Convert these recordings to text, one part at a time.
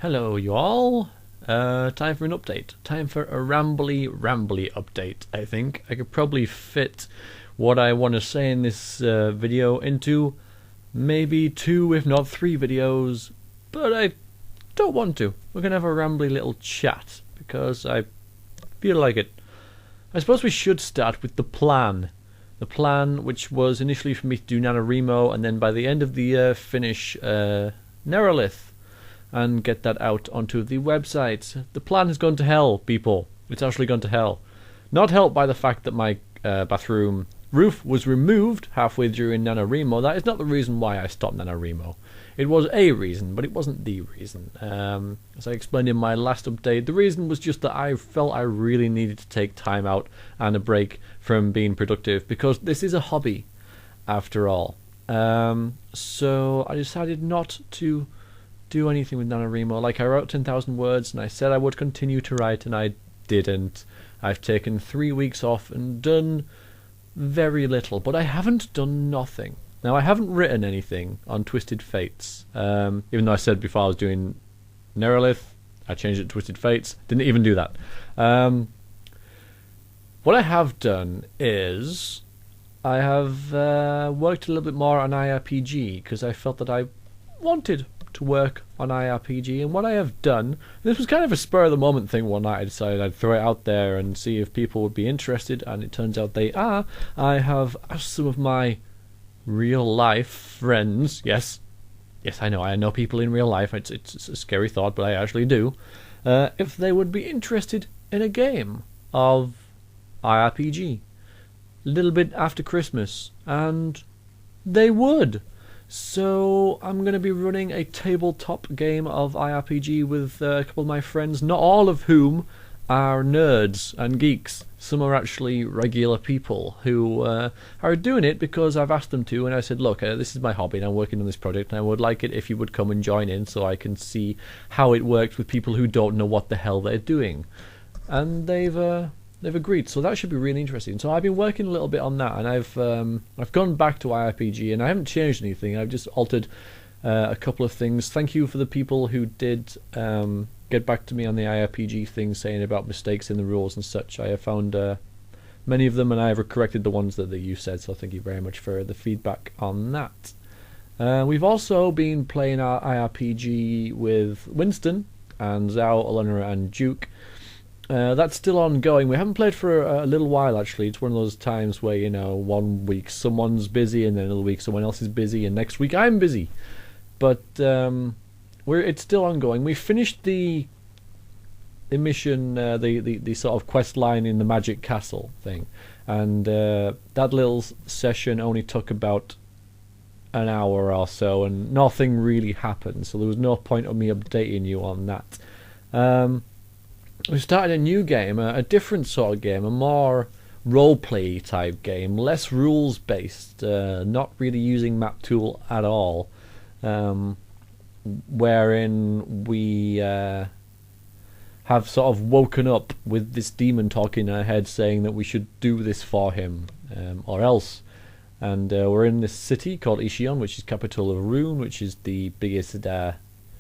Hello you all, time for an update. Time for a Rambly update, I think. I could probably fit what I want to say in this video into maybe 2 if not 3 videos, but I don't want to. We're going to have a Rambly little chat because I feel like it. I suppose we should start with the plan. The plan, which was initially for me to do NaNoWriMo and then by the end of the year finish Nerolith and get that out onto the website. The plan has gone to hell, people. It's actually gone to hell. Not helped by the fact that my bathroom roof was removed halfway through in NaNoWriMo. That is not the reason why I stopped NaNoWriMo. It was a reason, but it wasn't the reason. As I explained in my last update, the reason was just that I felt I really needed to take time out and a break from being productive, because this is a hobby, after all. So I decided not to do anything with NaNoWriMo. Like, I wrote 10,000 words and I said I would continue to write, and I didn't. I've taken 3 weeks off and done very little, but I haven't done nothing. Now, I haven't written anything on Twisted Fates, even though I said before I was doing Nerolith, I changed it to Twisted Fates. Didn't even do that. What I have done is I have worked a little bit more on IRPG, because I felt that I wanted to work on IRPG, and what I have done, this was kind of a spur of the moment thing. One night I decided I'd throw it out there and see if people would be interested, and it turns out they are. I have asked some of my real life friends, yes I know people in real life, it's a scary thought, but I actually do, if they would be interested in a game of IRPG a little bit after Christmas, and they would. So I'm going to be running a tabletop game of IRPG with a couple of my friends, not all of whom are nerds and geeks. Some are actually regular people who are doing it because I've asked them to, and I said, look, this is my hobby and I'm working on this project, and I would like it if you would come and join in so I can see how it works with people who don't know what the hell they're doing. And they've agreed, so that should be really interesting. So I've been working a little bit on that, and I've gone back to IRPG, and I haven't changed anything. I've just altered a couple of things. Thank you for the people who did get back to me on the IRPG thing, saying about mistakes in the rules and such. I have found many of them, and I have corrected the ones that you said, so thank you very much for the feedback on that. We've also been playing our IRPG with Winston and Zhao, Eleanor and Duke. That's still ongoing. We haven't played for a little while, actually. It's one of those times where, you know, 1 week someone's busy, and then another week someone else is busy, and next week I'm busy. But it's still ongoing. We finished the mission, the sort of quest line in the Magic Castle thing, and that little session only took about an hour or so, and nothing really happened, so there was no point of me updating you on that. We started a new game, a different sort of game, a more roleplay type game, less rules based, not really using map tool at all, wherein we have sort of woken up with this demon talking in our head saying that we should do this for him, or else. And we're in this city called Ishion, which is capital of Rune, which is the biggest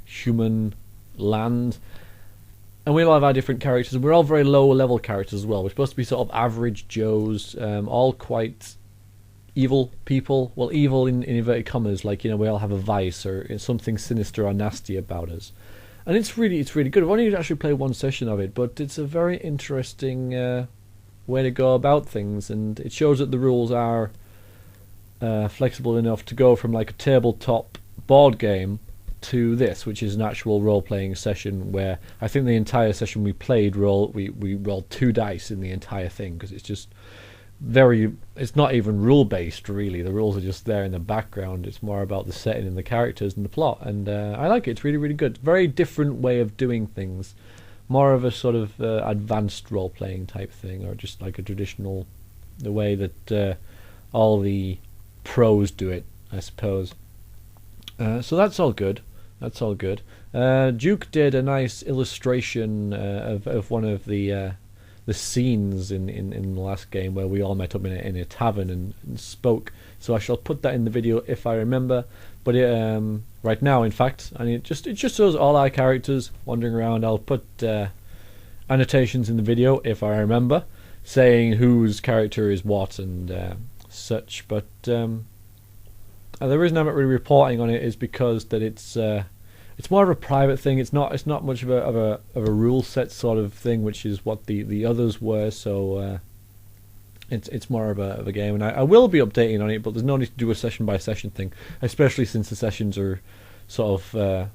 human land. And we all have our different characters. We're all very low level characters as well. We're supposed to be sort of average Joes, all quite evil people. Well, evil in inverted commas, like, you know, we all have a vice or something sinister or nasty about us. And it's really good. I've only actually played 1 session of it, but it's a very interesting way to go about things, and it shows that the rules are flexible enough to go from like a tabletop board game to this, which is an actual role-playing session, where I think the entire session we played we rolled 2 dice in the entire thing, because it's just it's not even rule-based really. The rules are just there in the background. It's more about the setting and the characters and the plot, and I like it. It's really good. Very different way of doing things, more of a sort of advanced role-playing type thing, or just like a traditional, the way that all the pros do it, I suppose. So that's all good. That's all good. Duke did a nice illustration of one of the scenes in the last game where we all met up in a tavern and spoke. So I shall put that in the video if I remember. But right now, in fact, and it just shows all our characters wandering around. I'll put annotations in the video if I remember, saying whose character is what and such. But the reason I'm not really reporting on it is because that it's more of a private thing. It's not much of a rule set sort of thing, which is what the others were. So it's more of a game, and I will be updating on it, but there's no need to do a session by session thing, especially since the sessions are sort of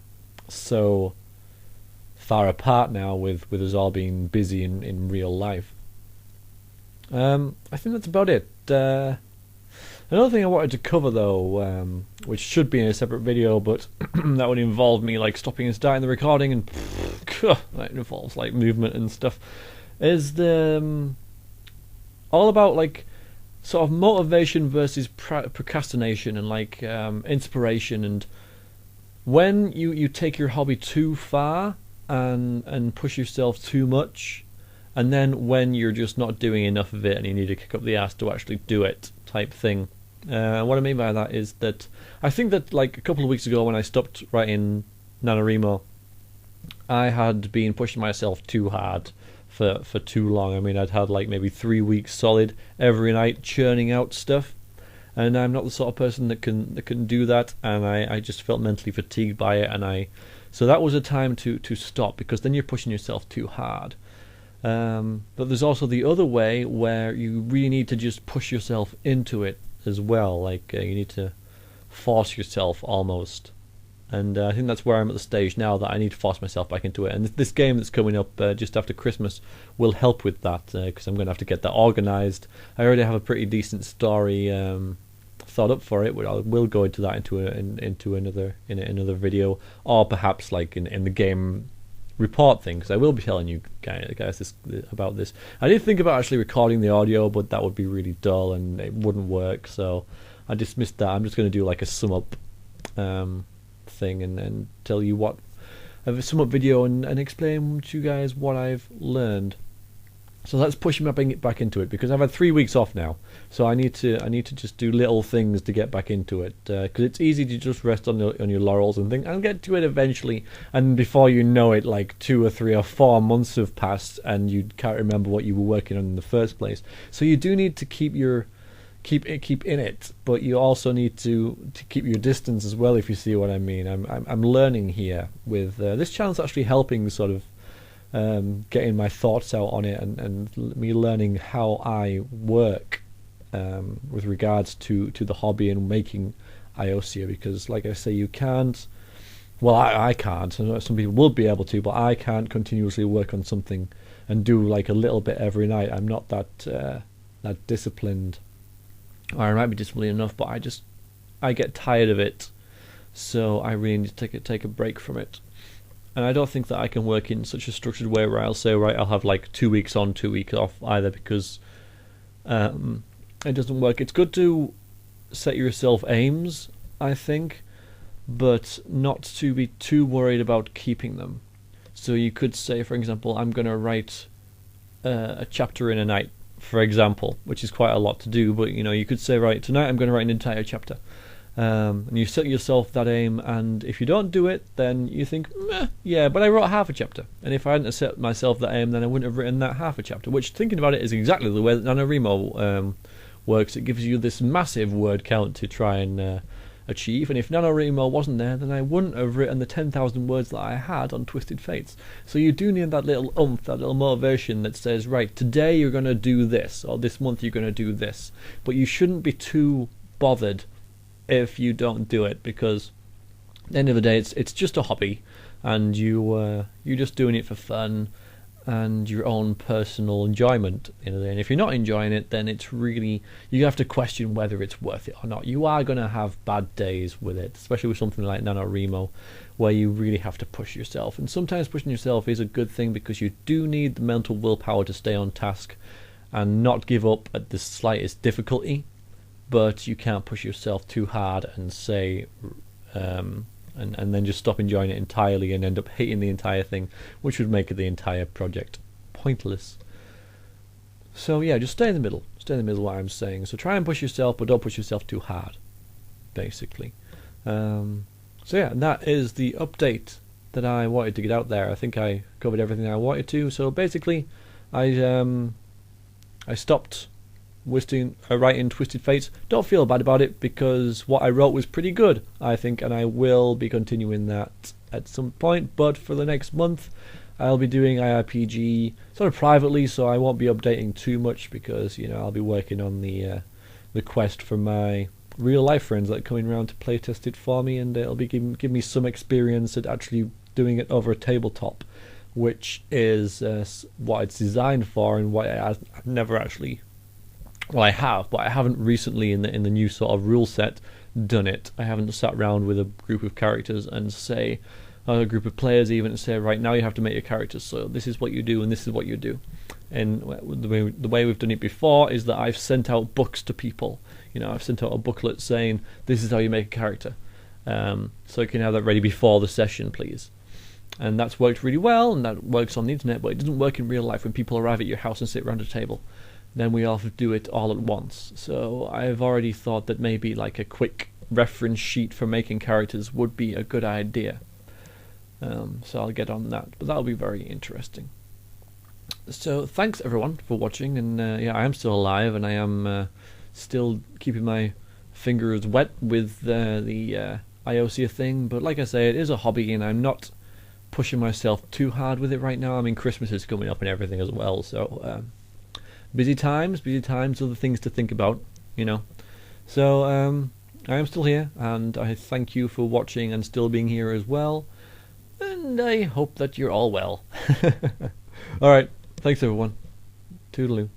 so far apart now with us all being busy in real life. I think that's about it. Another thing I wanted to cover though, which should be in a separate video, but that would involve me like stopping and starting the recording, and that involves like movement and stuff, is the all about like sort of motivation versus procrastination, and like inspiration, and when you take your hobby too far and push yourself too much, and then when you're just not doing enough of it and you need to kick up the ass to actually do it type thing. What I mean by that is that I think that like a couple of weeks ago when I stopped writing NaNoWriMo, I had been pushing myself too hard for too long. I mean, I'd had like maybe 3 weeks solid every night churning out stuff, and I'm not the sort of person that can do that, and I just felt mentally fatigued by it, and so that was a time to stop, because then you're pushing yourself too hard. But there's also the other way where you really need to just push yourself into it as well, like you need to force yourself almost, and I think that's where I'm at the stage now that I need to force myself back into it, and this game that's coming up just after Christmas will help with that, because I'm going to have to get that organised. I already have a pretty decent story thought up for it. I will go into that into another video, or perhaps like in the game report thing, because I will be telling you guys about this. I did think about actually recording the audio, but that would be really dull and it wouldn't work, so I dismissed that. I'm just going to do like a sum up thing and tell you what a sum up video and explain to you guys what I've learned. So let's push me back into it, because I've had 3 weeks off now, so I need to just do little things to get back into it, because it's easy to just rest on your laurels and think I'll get to it eventually, and before you know it, like 2 or 3 or 4 months have passed and you can't remember what you were working on in the first place. So you do need to keep in it, but you also need to keep your distance as well, if you see what I mean. I'm learning here with this channel's actually helping sort of getting my thoughts out on it, and me learning how I work with regards to the hobby and making Iosia, because like I say, you can't, well I can't, I know some people will be able to, but I can't continuously work on something and do like a little bit every night. I'm not that disciplined, or I might be disciplined enough, but I get tired of it, so I really need to take a break from it. And I don't think that I can work in such a structured way where I'll say, right, I'll have like 2 weeks on, 2 weeks off either, because it doesn't work. It's good to set yourself aims, I think, but not to be too worried about keeping them. So you could say, for example, I'm going to write a chapter in a night, for example, which is quite a lot to do, but you could say, right, tonight I'm going to write an entire chapter. And you set yourself that aim, and if you don't do it, then you think, yeah, but I wrote half a chapter, and if I hadn't set myself that aim, then I wouldn't have written that half a chapter, which, thinking about it, is exactly the way that NaNoWriMo works. It gives you this massive word count to try and achieve, and if NaNoWriMo wasn't there, then I wouldn't have written the 10,000 words that I had on Twisted Fates. So you do need that little oomph, that little motivation that says, right, today you're going to do this, or this month you're going to do this, but you shouldn't be too bothered if you don't do it, because at the end of the day it's just a hobby, and you're just doing it for fun and your own personal enjoyment. And if you're not enjoying it, then it's really, you have to question whether it's worth it or not. You are going to have bad days with it, especially with something like NaNoWriMo, where you really have to push yourself, and sometimes pushing yourself is a good thing, because you do need the mental willpower to stay on task and not give up at the slightest difficulty. But you can't push yourself too hard and say, and then just stop enjoying it entirely and end up hating the entire thing, which would make the entire project pointless. So yeah, just stay in the middle. Stay in the middle, what I'm saying. So try and push yourself, but don't push yourself too hard, basically. So yeah, and that is the update that I wanted to get out there. I think I covered everything I wanted to. So basically, I stopped writing Twisted Fates. Don't feel bad about it, because what I wrote was pretty good, I think, and I will be continuing that at some point. But for the next month, I'll be doing IRPG sort of privately, so I won't be updating too much, because I'll be working on the quest for my real life friends that are coming around to playtest it for me, and it'll be give me some experience at actually doing it over a tabletop, which is what it's designed for, and what I've never actually. Well, I have, but I haven't recently in the new sort of rule set done it. I haven't sat around with a group of characters and say, a group of players even, and say, right, now you have to make your characters, so this is what you do and this is what you do. And the way we've done it before is that I've sent out books to people. I've sent out a booklet saying, this is how you make a character. So you can have that ready before the session, please. And that's worked really well, and that works on the internet, but it doesn't work in real life when people arrive at your house and sit around a table. Then we all do it all at once. So I've already thought that maybe like a quick reference sheet for making characters would be a good idea. So I'll get on that, but that'll be very interesting. So thanks everyone for watching, and yeah, I am still alive, and I am still keeping my fingers wet with the IOC thing, but like I say, it is a hobby, and I'm not pushing myself too hard with it right now. I mean, Christmas is coming up and everything as well, so busy times, other things to think about, So I am still here, and I thank you for watching and still being here as well, and I hope that you're all well. Alright, thanks everyone. Toodaloo.